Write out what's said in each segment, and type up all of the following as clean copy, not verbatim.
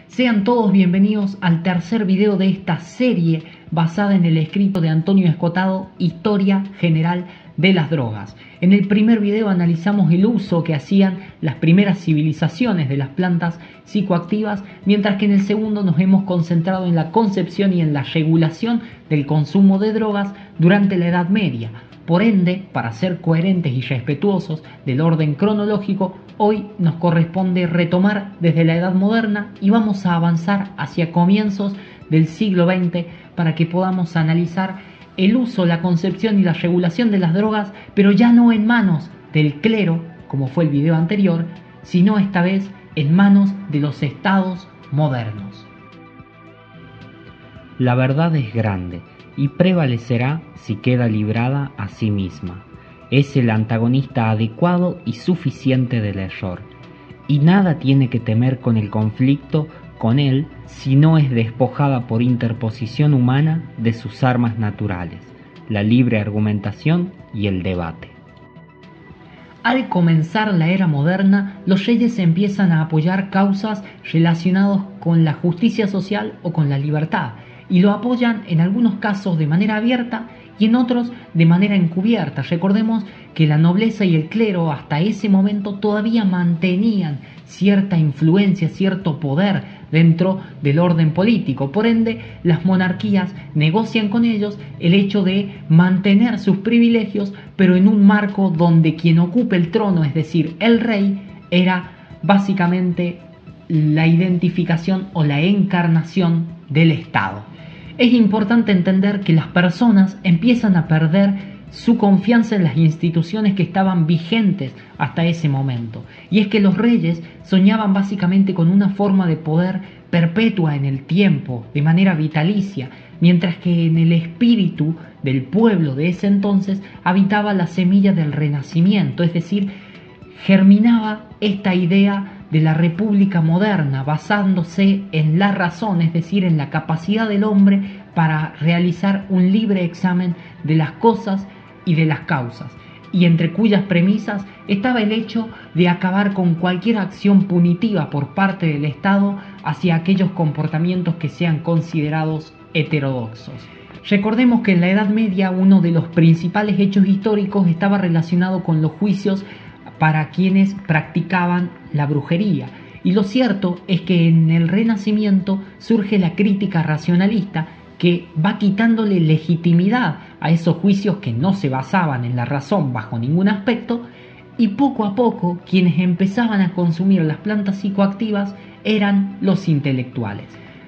Sean todos bienvenidos al tercer video de esta serie basada en el escrito de Antonio Escotado, Historia General de las Drogas. En el primer video analizamos el uso que hacían las primeras civilizaciones de las plantas psicoactivas, mientras que en el segundo nos hemos concentrado en la concepción y en la regulación del consumo de drogas durante la Edad Media. Por ende, para ser coherentes y respetuosos del orden cronológico, hoy nos corresponde retomar desde la Edad Moderna y vamos a avanzar hacia comienzos del siglo XX para que podamos analizar el uso, la concepción y la regulación de las drogas, pero ya no en manos del clero, como fue el video anterior, sino esta vez en manos de los estados modernos. La verdad es grande y prevalecerá si queda librada a sí misma. Es el antagonista adecuado y suficiente del error, y nada tiene que temer con el conflicto con él si no es despojada por interposición humana de sus armas naturales, la libre argumentación y el debate. Al comenzar la era moderna, los reyes empiezan a apoyar causas relacionadas con la justicia social o con la libertad, y lo apoyan en algunos casos de manera abierta y en otros de manera encubierta. Recordemos que la nobleza y el clero hasta ese momento todavía mantenían cierta influencia, cierto poder dentro del orden político. Por ende, las monarquías negocian con ellos el hecho de mantener sus privilegios, pero en un marco donde quien ocupe el trono, es decir, el rey, era básicamente la identificación o la encarnación del Estado. Es importante entender que las personas empiezan a perder su confianza en las instituciones que estaban vigentes hasta ese momento. Y es que los reyes soñaban básicamente con una forma de poder perpetua en el tiempo, de manera vitalicia, mientras que en el espíritu del pueblo de ese entonces habitaba la semilla del Renacimiento, es decir, germinaba esta idea de la república moderna basándose en la razón, es decir, en la capacidad del hombre para realizar un libre examen de las cosas y de las causas, y entre cuyas premisas estaba el hecho de acabar con cualquier acción punitiva por parte del Estado hacia aquellos comportamientos que sean considerados heterodoxos. Recordemos que en la Edad Media uno de los principales hechos históricos estaba relacionado con los juicios para quienes practicaban la brujería. Y lo cierto es que en el Renacimiento surge la crítica racionalista que va quitándole legitimidad a esos juicios que no se basaban en la razón bajo ningún aspecto, y poco a poco quienes empezaban a consumir las plantas psicoactivas eran los intelectuales.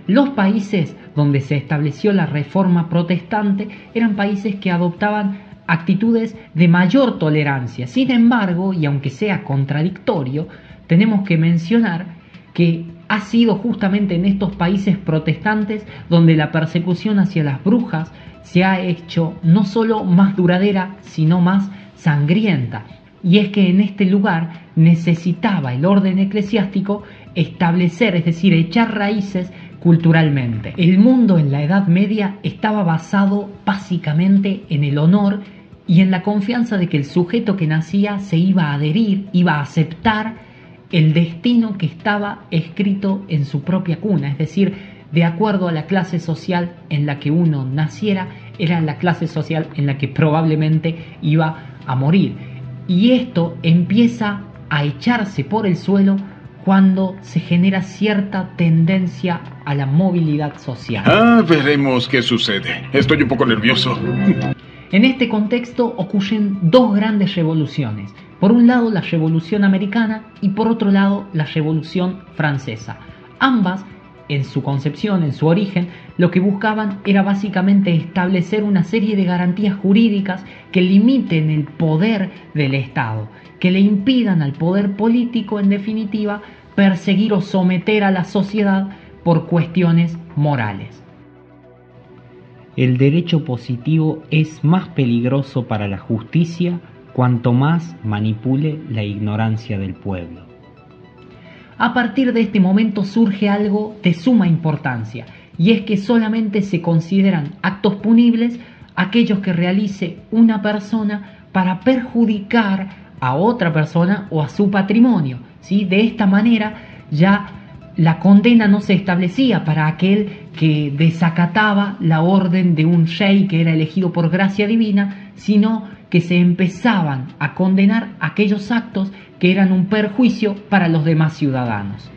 Los países donde se estableció la reforma protestante eran países que adoptaban actitudes de mayor tolerancia. Sin embargo, y aunque sea contradictorio, tenemos que mencionar que ha sido justamente en estos países protestantes donde la persecución hacia las brujas se ha hecho no solo más duradera, sino más sangrienta. Y es que en este lugar necesitaba el orden eclesiástico establecer, es decir, echar raíces culturalmente. El mundo en la Edad Media estaba basado básicamente en el honor y en la confianza de que el sujeto que nacía se iba a adherir, iba a aceptar el destino que estaba escrito en su propia cuna, es decir, de acuerdo a la clase social en la que uno naciera, era la clase social en la que probablemente iba a morir. Y esto empieza a echarse por el suelo cuando se genera cierta tendencia a la movilidad social. Veremos qué sucede. Estoy un poco nervioso. En este contexto ocurren dos grandes revoluciones. Por un lado la Revolución Americana y por otro lado la Revolución Francesa. Ambas, en su concepción, en su origen, lo que buscaban era básicamente establecer una serie de garantías jurídicas que limiten el poder del Estado, que le impidan al poder político, en definitiva, perseguir o someter a la sociedad por cuestiones morales. El derecho positivo es más peligroso para la justicia cuanto más manipule la ignorancia del pueblo. A partir de este momento surge algo de suma importancia, y es que solamente se consideran actos punibles aquellos que realice una persona para perjudicar a otra persona o a su patrimonio, ¿sí? De esta manera ya la condena no se establecía para aquel que desacataba la orden de un rey que era elegido por gracia divina, sino que se empezaban a condenar aquellos actos que eran un perjuicio para los demás ciudadanos.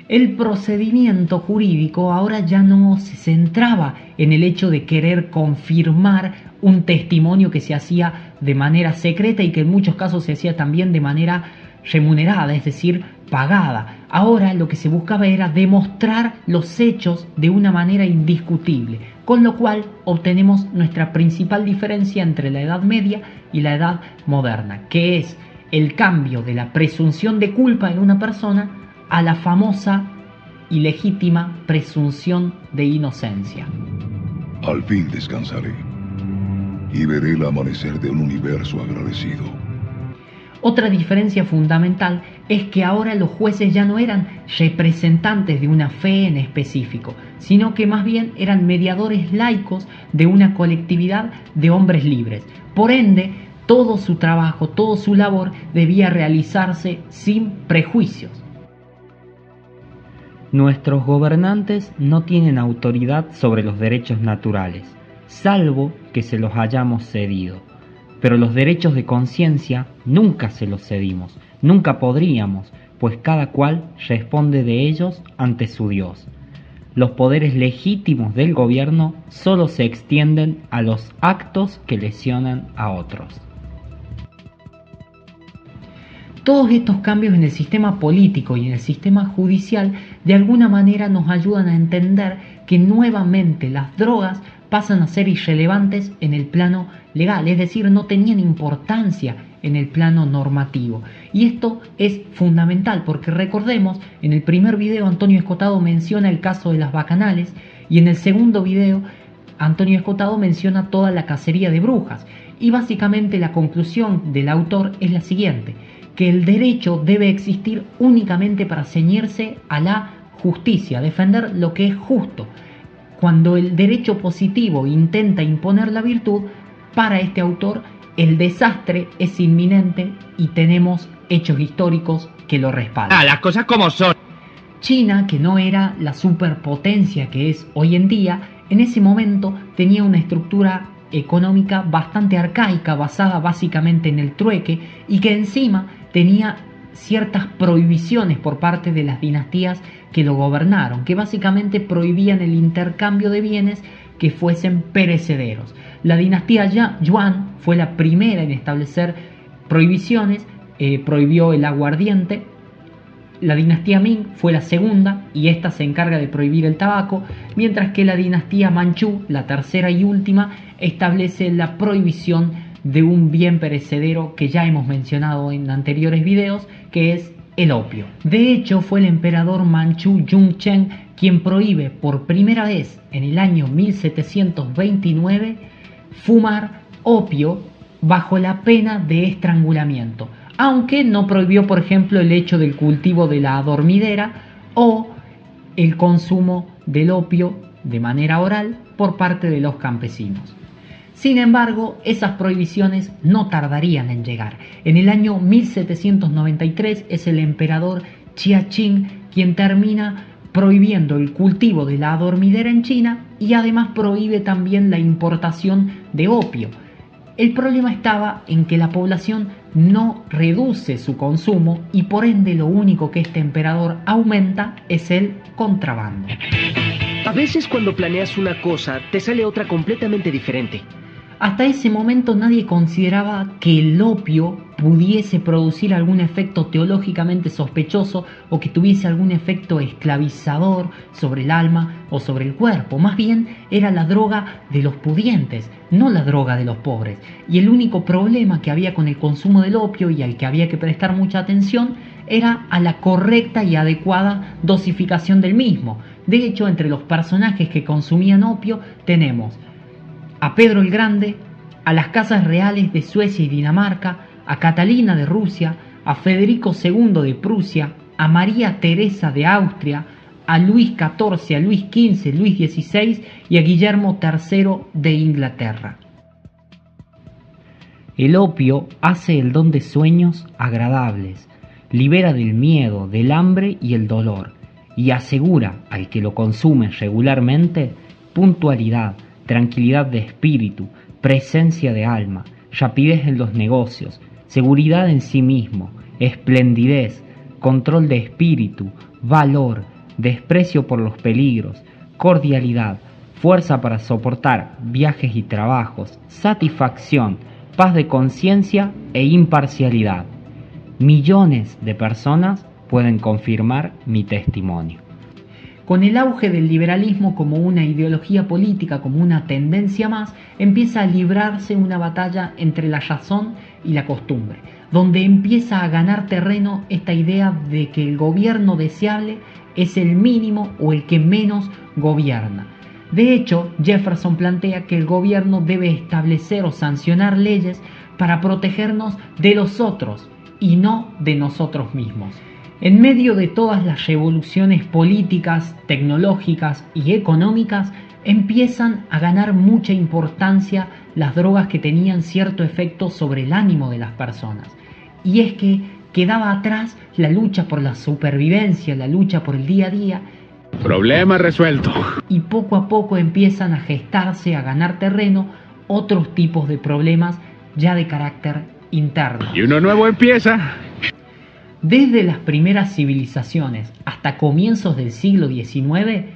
El procedimiento jurídico ahora ya no se centraba en el hecho de querer confirmar un testimonio que se hacía de manera secreta y que en muchos casos se hacía también de manera remunerada, es decir, pagada. Ahora lo que se buscaba era demostrar los hechos de una manera indiscutible, con lo cual obtenemos nuestra principal diferencia entre la Edad Media y la Edad Moderna, que es el cambio de la presunción de culpa en una persona a la famosa y legítima presunción de inocencia. Al fin descansaré y veré el amanecer de un universo agradecido. Otra diferencia fundamental es que ahora los jueces ya no eran representantes de una fe en específico, sino que más bien eran mediadores laicos de una colectividad de hombres libres. Por ende, todo su trabajo, toda su labor debía realizarse sin prejuicios. Nuestros gobernantes no tienen autoridad sobre los derechos naturales, salvo que se los hayamos cedido. Pero los derechos de conciencia nunca se los cedimos, nunca podríamos, pues cada cual responde de ellos ante su Dios. Los poderes legítimos del gobierno solo se extienden a los actos que lesionan a otros. Todos estos cambios en el sistema político y en el sistema judicial de alguna manera nos ayudan a entender que nuevamente las drogas pasan a ser irrelevantes en el plano legal, es decir, no tenían importancia en el plano normativo. Y esto es fundamental porque recordemos, en el primer video Antonio Escotado menciona el caso de las bacanales y en el segundo video Antonio Escotado menciona toda la cacería de brujas. Y básicamente la conclusión del autor es la siguiente: que el derecho debe existir únicamente para ceñirse a la justicia, defender lo que es justo. Cuando el derecho positivo intenta imponer la virtud, para este autor el desastre es inminente y tenemos hechos históricos que lo respaldan. Las cosas como son. China, que no era la superpotencia que es hoy en día, en ese momento tenía una estructura económica bastante arcaica, basada básicamente en el trueque, y que encima tenía ciertas prohibiciones por parte de las dinastías que lo gobernaron, que básicamente prohibían el intercambio de bienes que fuesen perecederos. La dinastía Yuan fue la primera en establecer prohibiciones, prohibió el aguardiente. La dinastía Ming fue la segunda y esta se encarga de prohibir el tabaco, mientras que la dinastía Manchú, la tercera y última, establece la prohibición de un bien perecedero que ya hemos mencionado en anteriores videos, que es el opio. De hecho, fue el emperador manchú Yongzheng quien prohíbe por primera vez en el año 1729 fumar opio bajo la pena de estrangulamiento, aunque no prohibió, por ejemplo, el hecho del cultivo de la adormidera o el consumo del opio de manera oral por parte de los campesinos. Sin embargo, esas prohibiciones no tardarían en llegar. En el año 1793 es el emperador Jia Qing quien termina prohibiendo el cultivo de la adormidera en China y además prohíbe también la importación de opio. El problema estaba en que la población no reduce su consumo y por ende lo único que este emperador aumenta es el contrabando. A veces cuando planeas una cosa te sale otra completamente diferente. Hasta ese momento nadie consideraba que el opio pudiese producir algún efecto teológicamente sospechoso o que tuviese algún efecto esclavizador sobre el alma o sobre el cuerpo. Más bien era la droga de los pudientes, no la droga de los pobres. Y el único problema que había con el consumo del opio y al que había que prestar mucha atención era a la correcta y adecuada dosificación del mismo. De hecho, entre los personajes que consumían opio tenemos a Pedro el Grande, a las casas reales de Suecia y Dinamarca, a Catalina de Rusia, a Federico II de Prusia, a María Teresa de Austria, a Luis XIV, a Luis XV, Luis XVI y a Guillermo III de Inglaterra. El opio hace el don de sueños agradables, libera del miedo, del hambre y el dolor. y asegura al que lo consume regularmente puntualidad, tranquilidad de espíritu, presencia de alma, rapidez en los negocios, seguridad en sí mismo, esplendidez, control de espíritu, valor, desprecio por los peligros, cordialidad, fuerza para soportar viajes y trabajos, satisfacción, paz de conciencia e imparcialidad. Millones de personas pueden confirmar mi testimonio. Con el auge del liberalismo como una ideología política, como una tendencia más, empieza a librarse una batalla entre la razón y la costumbre, donde empieza a ganar terreno esta idea de que el gobierno deseable es el mínimo o el que menos gobierna. De hecho, Jefferson plantea que el gobierno debe establecer o sancionar leyes para protegernos de los otros y no de nosotros mismos. En medio de todas las revoluciones políticas, tecnológicas y económicas, empiezan a ganar mucha importancia las drogas que tenían cierto efecto sobre el ánimo de las personas. Y es que quedaba atrás la lucha por la supervivencia, la lucha por el día a día. Problema resuelto. Y poco a poco empiezan a gestarse, a ganar terreno, otros tipos de problemas ya de carácter interno. Y uno nuevo empieza. Desde las primeras civilizaciones hasta comienzos del siglo XIX,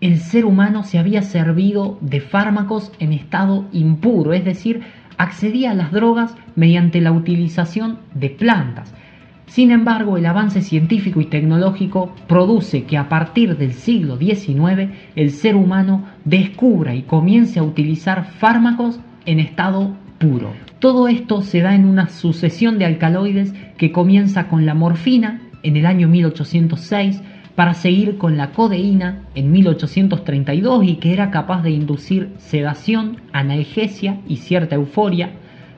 el ser humano se había servido de fármacos en estado impuro, es decir, accedía a las drogas mediante la utilización de plantas. Sin embargo, el avance científico y tecnológico produce que a partir del siglo XIX el ser humano descubra y comience a utilizar fármacos en estado puro. Todo esto se da en una sucesión de alcaloides que comienza con la morfina en el año 1806 para seguir con la codeína en 1832 y que era capaz de inducir sedación, analgesia y cierta euforia,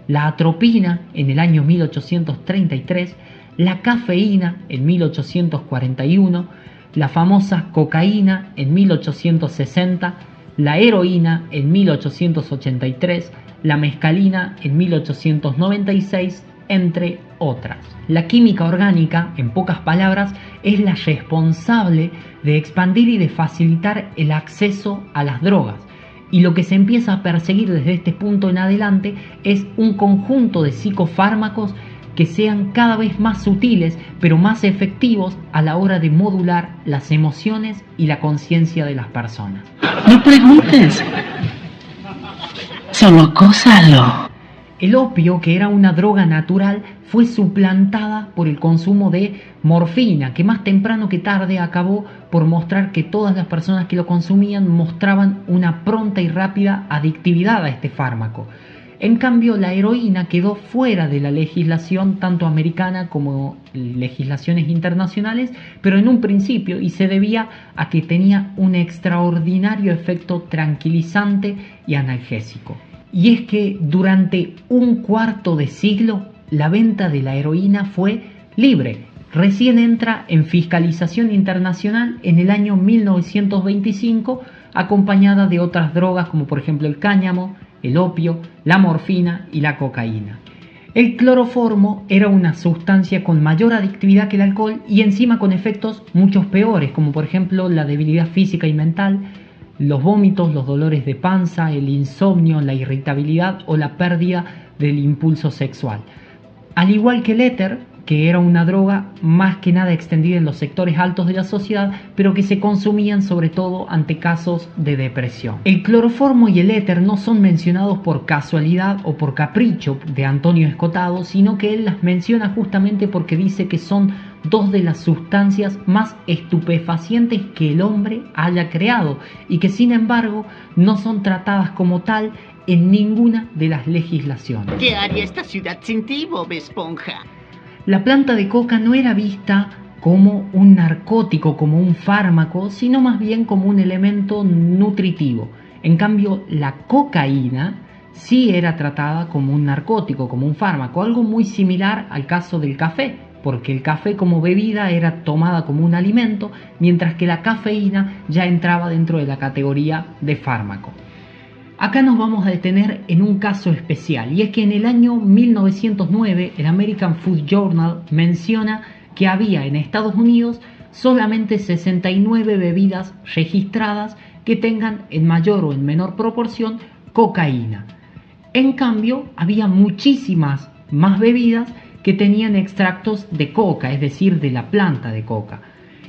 la atropina en el año 1833, la cafeína en 1841, la famosa cocaína en 1860, la heroína en 1883, la mescalina en 1896, entre otras. La química orgánica, en pocas palabras, es la responsable de expandir y de facilitar el acceso a las drogas. Y lo que se empieza a perseguir desde este punto en adelante es un conjunto de psicofármacos que sean cada vez más sutiles, pero más efectivos a la hora de modular las emociones y la conciencia de las personas. No preguntes, solo gózalo. El opio, que era una droga natural, fue suplantada por el consumo de morfina, que más temprano que tarde acabó por mostrar que todas las personas que lo consumían mostraban una pronta y rápida adictividad a este fármaco. En cambio, la heroína quedó fuera de la legislación tanto americana como legislaciones internacionales, pero en un principio, y se debía a que tenía un extraordinario efecto tranquilizante y analgésico. Y es que durante un cuarto de siglo la venta de la heroína fue libre. Recién entra en fiscalización internacional en el año 1925, acompañada de otras drogas como por ejemplo el cáñamo, el opio, la morfina y la cocaína. El cloroformo era una sustancia con mayor adictividad que el alcohol y encima con efectos mucho peores, como por ejemplo la debilidad física y mental, los vómitos, los dolores de panza, el insomnio, la irritabilidad o la pérdida del impulso sexual. Al igual que el éter, que era una droga más que nada extendida en los sectores altos de la sociedad, pero que se consumían sobre todo ante casos de depresión. El cloroformo y el éter no son mencionados por casualidad o por capricho de Antonio Escotado, sino que él las menciona justamente porque dice que son dos de las sustancias más estupefacientes que el hombre haya creado y que sin embargo no son tratadas como tal en ninguna de las legislaciones. ¿Qué haría esta ciudad sin ti, Bob Esponja? La planta de coca no era vista como un narcótico, como un fármaco, sino más bien como un elemento nutritivo. En cambio, la cocaína sí era tratada como un narcótico, como un fármaco, algo muy similar al caso del café, porque el café como bebida era tomada como un alimento, mientras que la cafeína ya entraba dentro de la categoría de fármaco. Acá nos vamos a detener en un caso especial, y es que en el año 1909 el American Food Journal menciona que había en Estados Unidos solamente 69 bebidas registradas que tengan en mayor o en menor proporción cocaína. En cambio, había muchísimas más bebidas que tenían extractos de coca, es decir, de la planta de coca.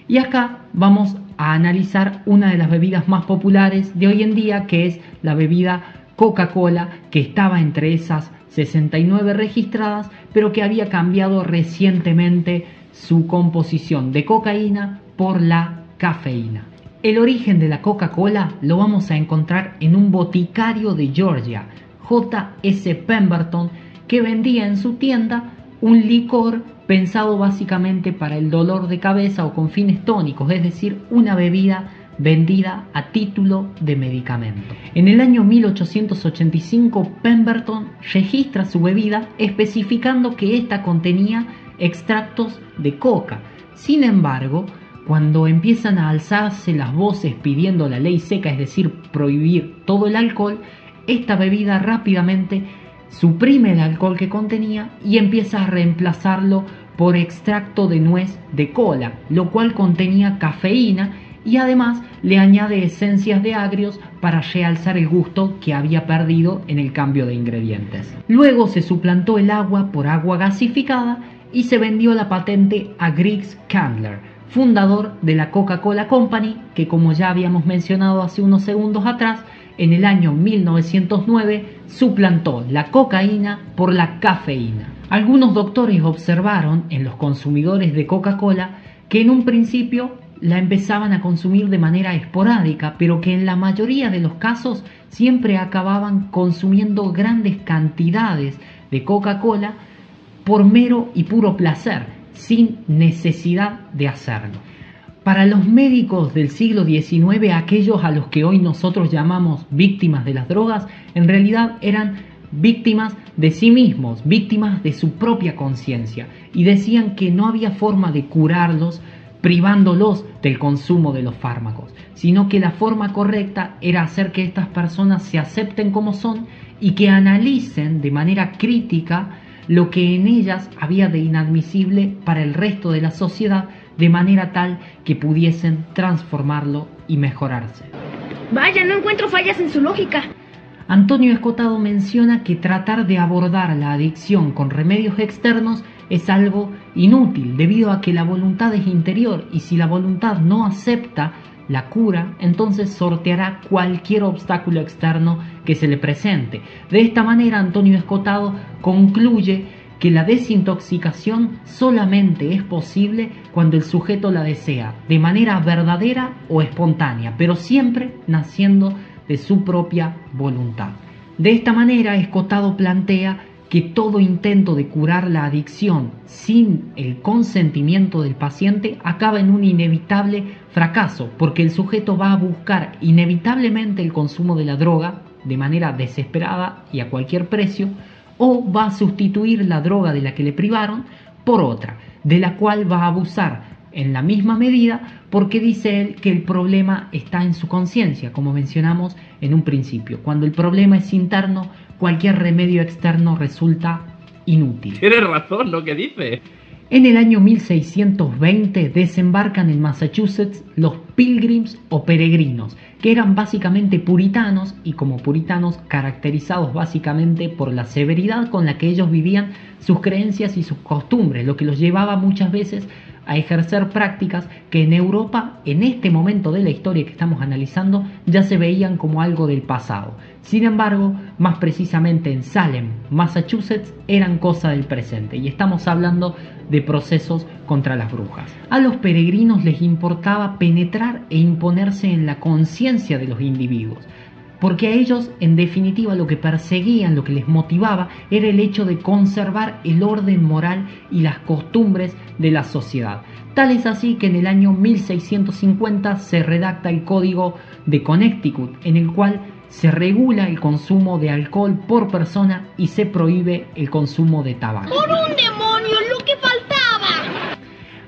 Y acá vamos a analizar una de las bebidas más populares de hoy en día, que es la bebida Coca-Cola, que estaba entre esas 69 registradas, pero que había cambiado recientemente su composición de cocaína por la cafeína. El origen de la Coca-Cola lo vamos a encontrar en un boticario de Georgia, J.S. Pemberton, que vendía en su tienda un licor pensado básicamente para el dolor de cabeza o con fines tónicos, es decir, una bebida vendida a título de medicamento. En el año 1885, Pemberton registra su bebida especificando que ésta contenía extractos de coca. Sin embargo, cuando empiezan a alzarse las voces pidiendo la ley seca, es decir, prohibir todo el alcohol, esta bebida rápidamente suprime el alcohol que contenía y empieza a reemplazarlo por extracto de nuez de cola, lo cual contenía cafeína y además le añade esencias de agrios para realzar el gusto que había perdido en el cambio de ingredientes. Luego se suplantó el agua por agua gasificada y se vendió la patente a Griggs Candler, fundador de la Coca-Cola Company, que como ya habíamos mencionado hace unos segundos atrás, en el año 1909 suplantó la cocaína por la cafeína. Algunos doctores observaron en los consumidores de Coca-Cola que en un principio la empezaban a consumir de manera esporádica, pero que en la mayoría de los casos siempre acababan consumiendo grandes cantidades de Coca-Cola por mero y puro placer, sin necesidad de hacerlo. Para los médicos del siglo XIX, aquellos a los que hoy nosotros llamamos víctimas de las drogas, en realidad eran víctimas de sí mismos, víctimas de su propia conciencia, y decían que no había forma de curarlos privándolos del consumo de los fármacos, sino que la forma correcta era hacer que estas personas se acepten como son y que analicen de manera crítica lo que en ellas había de inadmisible para el resto de la sociedad, de manera tal que pudiesen transformarlo y mejorarse. Vaya, no encuentro fallas en su lógica. Antonio Escotado menciona que tratar de abordar la adicción con remedios externos es algo inútil, debido a que la voluntad es interior y si la voluntad no acepta la cura, entonces sorteará cualquier obstáculo externo que se le presente. De esta manera, Antonio Escotado concluye que la desintoxicación solamente es posible cuando el sujeto la desea, de manera verdadera o espontánea, pero siempre naciendo de su propia voluntad. De esta manera, Escotado plantea que todo intento de curar la adicción sin el consentimiento del paciente acaba en un inevitable fracaso, porque el sujeto va a buscar inevitablemente el consumo de la droga de manera desesperada y a cualquier precio, o va a sustituir la droga de la que le privaron por otra, de la cual va a abusar en la misma medida, porque dice él que el problema está en su conciencia, como mencionamos en un principio. Cuando el problema es interno, cualquier remedio externo resulta inútil. Tienes razón lo que dice. En el año 1620 desembarcan en Massachusetts los Pilgrims o peregrinos, que eran básicamente puritanos y como puritanos caracterizados básicamente por la severidad con la que ellos vivían sus creencias y sus costumbres, lo que los llevaba muchas veces a ejercer prácticas que en Europa, en este momento de la historia que estamos analizando, ya se veían como algo del pasado. Sin embargo, más precisamente en Salem, Massachusetts, eran cosa del presente, y estamos hablando de procesos contra las brujas. A los peregrinos les importaba penetrar e imponerse en la conciencia de los individuos, porque a ellos, en definitiva, lo que perseguían, lo que les motivaba, era el hecho de conservar el orden moral y las costumbres de la sociedad. Tal es así que en el año 1650 se redacta el Código de Connecticut, en el cual se regula el consumo de alcohol por persona y se prohíbe el consumo de tabaco. ¡Por un demonio, lo que faltaba!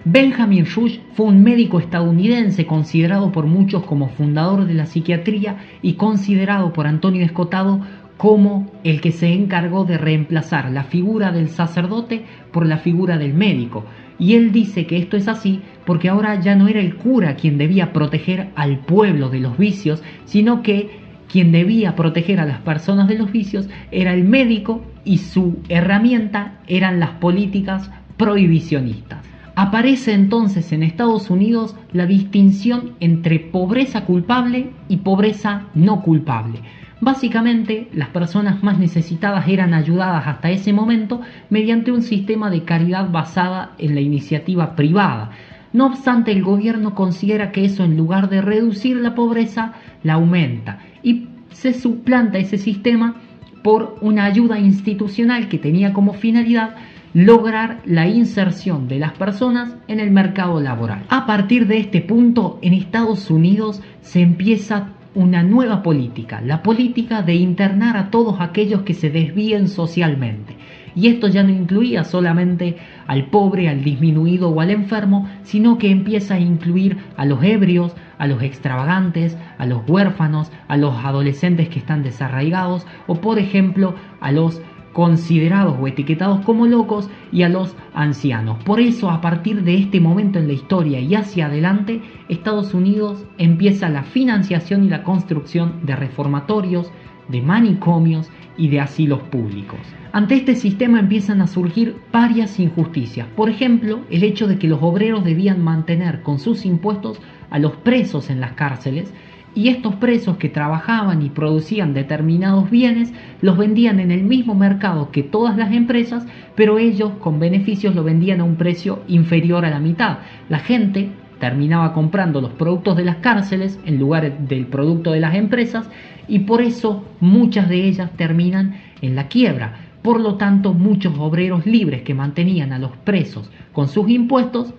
Benjamin Rush fue un médico estadounidense considerado por muchos como fundador de la psiquiatría y considerado por Antonio Escotado como el que se encargó de reemplazar la figura del sacerdote por la figura del médico. Y él dice que esto es así porque ahora ya no era el cura quien debía proteger al pueblo de los vicios, sino que quien debía proteger a las personas de los vicios era el médico, y su herramienta eran las políticas prohibicionistas. Aparece entonces en Estados Unidos la distinción entre pobreza culpable y pobreza no culpable. Básicamente, las personas más necesitadas eran ayudadas hasta ese momento mediante un sistema de caridad basada en la iniciativa privada. No obstante, el gobierno considera que eso, en lugar de reducir la pobreza, la aumenta, y se suplanta ese sistema por una ayuda institucional que tenía como finalidad lograr la inserción de las personas en el mercado laboral. A partir de este punto, en Estados Unidos se empieza una nueva política, la política de internar a todos aquellos que se desvíen socialmente. Y esto ya no incluía solamente al pobre, al disminuido o al enfermo, sino que empieza a incluir a los ebrios, a los extravagantes, a los huérfanos, a los adolescentes que están desarraigados, o por ejemplo a los considerados o etiquetados como locos, y a los ancianos. Por eso, a partir de este momento en la historia y hacia adelante, Estados Unidos empieza la financiación y la construcción de reformatorios, de manicomios y de asilos públicos. Ante este sistema empiezan a surgir varias injusticias. Por ejemplo, el hecho de que los obreros debían mantener con sus impuestos a los presos en las cárceles, y estos presos que trabajaban y producían determinados bienes los vendían en el mismo mercado que todas las empresas, pero ellos con beneficios lo vendían a un precio inferior a la mitad. La gente terminaba comprando los productos de las cárceles en lugar del producto de las empresas, y por eso muchas de ellas terminan en la quiebra. Por lo tanto, muchos obreros libres que mantenían a los presos con sus impuestos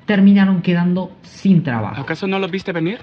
terminaron quedando sin trabajo. ¿Acaso no lo viste venir?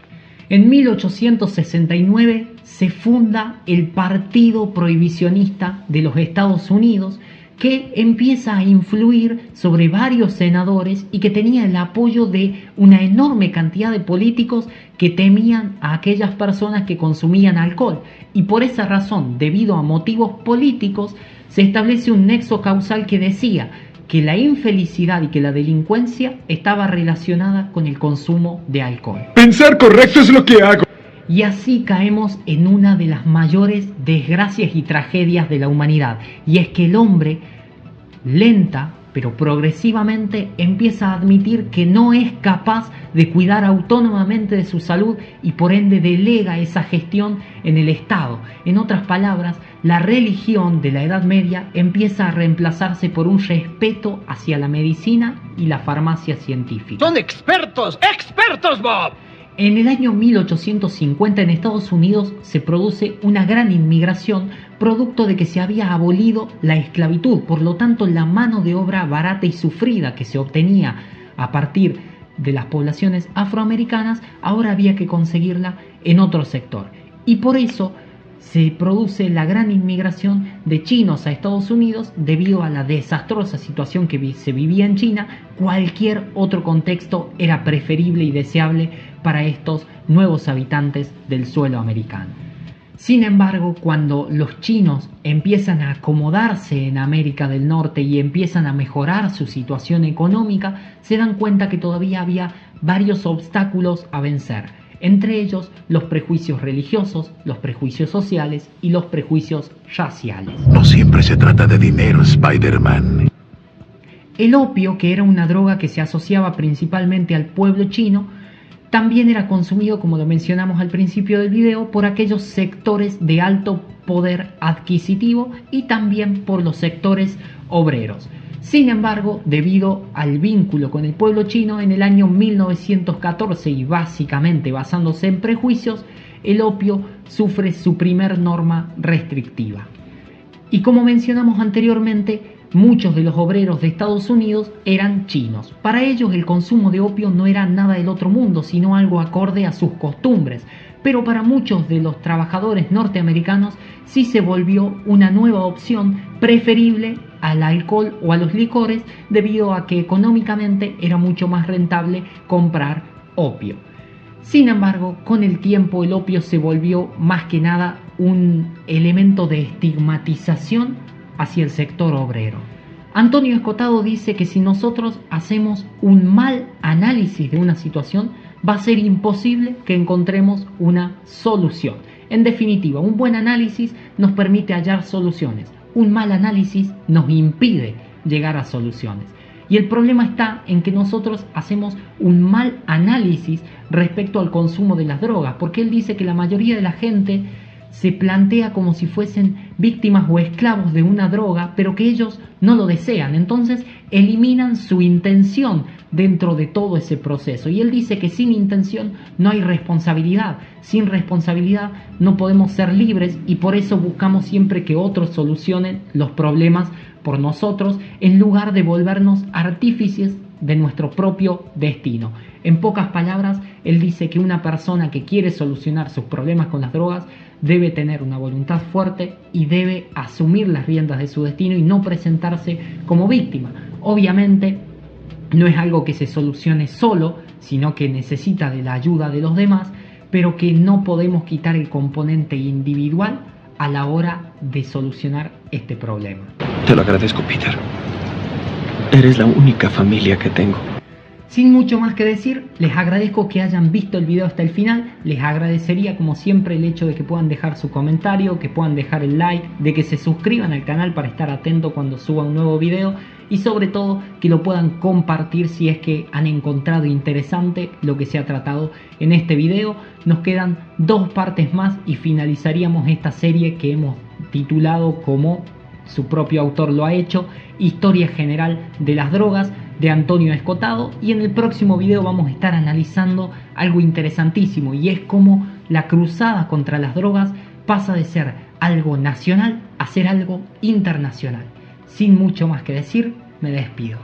En 1869 se funda el Partido Prohibicionista de los Estados Unidos, que empieza a influir sobre varios senadores y que tenía el apoyo de una enorme cantidad de políticos que temían a aquellas personas que consumían alcohol. Y por esa razón, debido a motivos políticos, se establece un nexo causal que decía que la infelicidad y que la delincuencia estaba relacionada con el consumo de alcohol. Pensar correcto es lo que hago. Y así caemos en una de las mayores desgracias y tragedias de la humanidad, y es que el hombre, lenta pero progresivamente, empieza a admitir que no es capaz de cuidar autónomamente de su salud y por ende delega esa gestión en el Estado. En otras palabras, la religión de la Edad Media empieza a reemplazarse por un respeto hacia la medicina y la farmacia científica. ¡Son expertos! ¡Expertos, Bob! En el año 1850 en Estados Unidos se produce una gran inmigración producto de que se había abolido la esclavitud. Por lo tanto, la mano de obra barata y sufrida que se obtenía a partir de las poblaciones afroamericanas, ahora había que conseguirla en otro sector. Y por eso se produce la gran inmigración de chinos a Estados Unidos debido a la desastrosa situación que se vivía en China. Cualquier otro contexto era preferible y deseable para estos nuevos habitantes del suelo americano. Sin embargo, cuando los chinos empiezan a acomodarse en América del Norte y empiezan a mejorar su situación económica, se dan cuenta que todavía había varios obstáculos a vencer. Entre ellos, los prejuicios religiosos, los prejuicios sociales y los prejuicios raciales. No siempre se trata de dinero, Spider-Man. El opio, que era una droga que se asociaba principalmente al pueblo chino, también era consumido, como lo mencionamos al principio del video, por aquellos sectores de alto poder adquisitivo y también por los sectores obreros. Sin embargo, debido al vínculo con el pueblo chino, en el año 1914, y básicamente basándose en prejuicios, el opio sufre su primer norma restrictiva. Y como mencionamos anteriormente, muchos de los obreros de Estados Unidos eran chinos. Para ellos el consumo de opio no era nada del otro mundo, sino algo acorde a sus costumbres. Pero para muchos de los trabajadores norteamericanos sí se volvió una nueva opción preferible al alcohol o a los licores, debido a que económicamente era mucho más rentable comprar opio. Sin embargo, con el tiempo el opio se volvió más que nada un elemento de estigmatización hacia el sector obrero. Antonio Escotado dice que si nosotros hacemos un mal análisis de una situación, va a ser imposible que encontremos una solución. En definitiva, un buen análisis nos permite hallar soluciones. Un mal análisis nos impide llegar a soluciones. Y el problema está en que nosotros hacemos un mal análisis respecto al consumo de las drogas, porque él dice que la mayoría de la gente se plantea como si fuesen víctimas o esclavos de una droga, pero que ellos no lo desean. Entonces eliminan su intención dentro de todo ese proceso. Y él dice que sin intención no hay responsabilidad. Sin responsabilidad no podemos ser libres, y por eso buscamos siempre que otros solucionen los problemas por nosotros, en lugar de volvernos artífices de nuestro propio destino. En pocas palabras, él dice que una persona que quiere solucionar sus problemas con las drogas debe tener una voluntad fuerte y debe asumir las riendas de su destino y no presentarse como víctima. Obviamente no es algo que se solucione solo, sino que necesita de la ayuda de los demás, pero que no podemos quitar el componente individual a la hora de solucionar este problema. Te lo agradezco, Peter. Eres la única familia que tengo. Sin mucho más que decir, les agradezco que hayan visto el video hasta el final. Les agradecería como siempre el hecho de que puedan dejar su comentario, que puedan dejar el like, de que se suscriban al canal para estar atentos cuando suba un nuevo video, y sobre todo que lo puedan compartir si es que han encontrado interesante lo que se ha tratado en este video. Nos quedan 2 partes más y finalizaríamos esta serie que hemos titulado, como su propio autor lo ha hecho, Historia General de las Drogas, de Antonio Escotado. Y en el próximo video vamos a estar analizando algo interesantísimo, y es cómo la cruzada contra las drogas pasa de ser algo nacional a ser algo internacional. Sin mucho más que decir, me despido.